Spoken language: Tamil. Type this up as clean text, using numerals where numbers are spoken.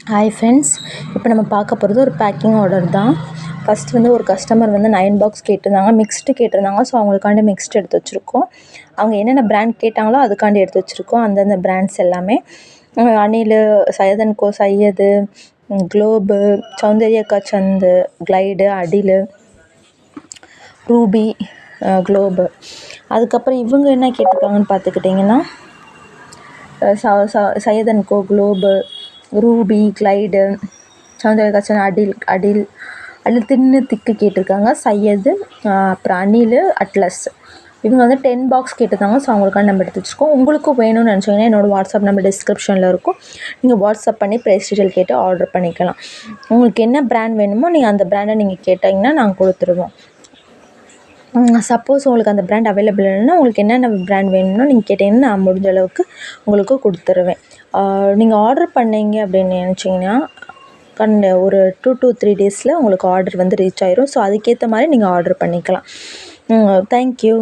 ஹாய் ஃப்ரெண்ட்ஸ், இப்போ நம்ம பார்க்க போகிறது ஒரு பேக்கிங் ஆர்டர் தான். ஃபஸ்ட் வந்து ஒரு கஸ்டமர் வந்து 9 பாக்ஸ் கேட்டிருந்தாங்க, மிக்ஸ்டு கேட்டிருந்தாங்க. ஸோ அவங்களுக்காண்டி மிக்ஸ்டு எடுத்து வச்சுருக்கோம். அவங்க என்னென்ன பிராண்ட் கேட்டாங்களோ அதுக்காண்டி எடுத்து வச்சுருக்கோம். அந்தந்த பிராண்ட்ஸ் எல்லாமே Anil, Syed and co, Syed, Globe, சௌந்தர்யக்கா சந்து, கிளைடு, அடில், ரூபி, குளோபு. அதுக்கப்புறம் இவங்க என்ன கேட்டிருக்காங்கன்னு பார்த்துக்கிட்டிங்கன்னா Syed and co, Globe, Ruby, கிளைடு, சௌந்தர்யக்காச்சன், அடில் தின்னு திக்கு கேட்டிருக்காங்க. சையது, அப்புறம் அனில், அட்லஸ். இவங்க வந்து 10 பாக்ஸ் கேட்டிருந்தாங்க. ஸோ அவங்களுக்கான நம்ம எடுத்து வச்சுருக்கோம். உங்களுக்கும் வேணும்னு நினச்சிங்கன்னா என்னோடய வாட்ஸ்அப் நம்பர் டிஸ்கிரிப்ஷனில் இருக்கும். நீங்கள் வாட்ஸ்அப் பண்ணி ப்ரைஸ் டீட்டெயில் கேட்டு ஆர்டர் பண்ணிக்கலாம். உங்களுக்கு என்ன பிராண்ட் வேணுமோ நீங்கள் அந்த பிராண்டை நீங்கள் கேட்டிங்கன்னா நாங்கள் கொடுத்துருவோம். சப்போஸ் உங்களுக்கு அந்த பிராண்ட் அவைலபிள் இல்லைன்னா உங்களுக்கு என்னென்ன பிராண்ட் வேணும்னோ நீங்கள் கேட்டிங்கன்னா நான் முடிஞ்ச அளவுக்கு உங்களுக்கு கொடுத்துருவேன். நீங்கள் ஆர்டர் பண்ணீங்க அப்படின்னு நினச்சிங்கன்னா ஒரு 2 to 3 டேஸில் உங்களுக்கு ஆர்டர் வந்து ரீச் ஆயிரும். ஸோ அதுக்கேற்ற மாதிரி நீங்கள் ஆர்டர் பண்ணிக்கலாம். தேங்க்யூ.